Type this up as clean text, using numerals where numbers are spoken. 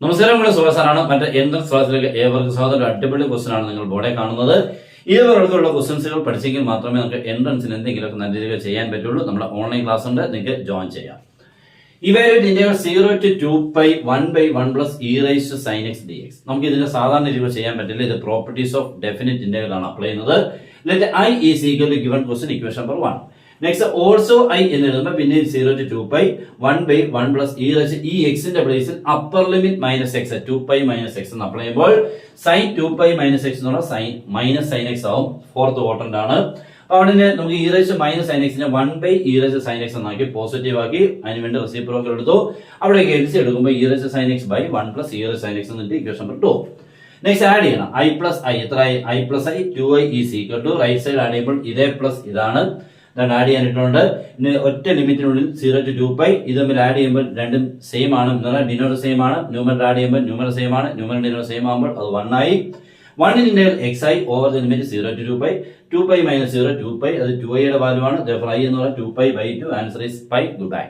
നമസ്കാരം, ഇവിടെ സുഹാസാനാണ്. മറ്റേ എൻട്രൻസ് ക്ലാസ്സിലേക്ക് ഏവർക്കും സ്വാഗതം. അടിപൊളി ക്വസ്റ്റൻ ആണ് നിങ്ങൾ ബോർഡെ കാണുന്നത്. ഇതുപോലുള്ള ക്വസ്റ്റൻസുകൾ പഠിച്ചെങ്കിൽ മാത്രമേ നമുക്ക് എൻട്രൻസിന് എന്തെങ്കിലുമൊക്കെ നല്ല രീതിയിൽ ചെയ്യാൻ പറ്റുള്ളൂ. നമ്മുടെ ഓൺലൈൻ ക്ലാസ് ഉണ്ട്, നിങ്ങൾക്ക് ജോയിൻ ചെയ്യാം. Evaluate integral 0 to 2π 1/1 plus e raised to sin x dx. നമുക്ക് ഇതിന്റെ സാധാരണ രീതിയിൽ ചെയ്യാൻ പറ്റില്ല. ഇത് പ്രോപ്പർട്ടീസ് ഓഫ് ഡെഫിനിറ്റ് ഇന്റഗ്രൽ ആണ് അപ്ലൈ ചെയ്യുന്നത്. Let i is equal to given question equation number 1. Next also I എന്ന് എഴുതുമ്പോൾ പിന്നെ 0 to 2π 1/1 plus e raised ഈ എക്സിന്റെ പ്ലേസിൽ upper limit minus x 2π minus x എന്ന് അപ്ലൈ ചെയ്യുമ്പോൾ സൈൻ 2π മൈനസ് എക്സ് എന്ന് പറഞ്ഞാൽ സൈൻ മൈനസ് സൈൻ എക്സ് ആവും. ഫോർത്ത് ക്വാഡ്രന്റ് ആണ്. അവിടെ നമുക്ക് e raised മൈനസ് സൈൻ എക്സിനെ 1/e raised സൈൻ എക്സ് എന്നാക്കി പോസിറ്റീവ് ആക്കി അതിന് വേണ്ടി റെസിപ്രോക്കൽ എടുത്തു. അവിടെ എൽസി എടുക്കുമ്പോൾ e raised sine X by 1 plus e raised sine X എന്നിട്ട് ഇക്വേഷൻ നമ്പർ 2. നെക്സ്റ്റ് ആഡ് ചെയ്യണം i plus i. എത്ര i plus i 2i is equal to right side add ചെയ്യുമ്പോൾ ഇതേ പ്ലസ് ഇതാണ് ആഡ് ചെയ്യാനിട്ടുണ്ട്. ഒറ്റ ലിമിറ്റിനുള്ളിൽ 0 to 2π ഇത് തമ്മിൽ ആഡ് ചെയ്യുമ്പോൾ രണ്ടും സെയിം ആണ്. ഡിനോമിനേറ്റർ സെയിം ആണ്. ന്യൂമറേറ്റർ ആഡ് ചെയ്യുമ്പോൾ ന്യൂമറേറ്റർ സെയിം ആണ്. ന്യൂമറേറ്റർ ഡിനോമിനേറ്റർ സെയിം ആകുമ്പോൾ അത് 1 ആയി. 1 integral xi over the limit 0 to 2π 2π minus 0 2π അത് 2i യുടെ വാല്യൂ ആണ്. therefore i എന്ന് പറഞ്ഞാൽ 2π/2. Answer is π. Good by.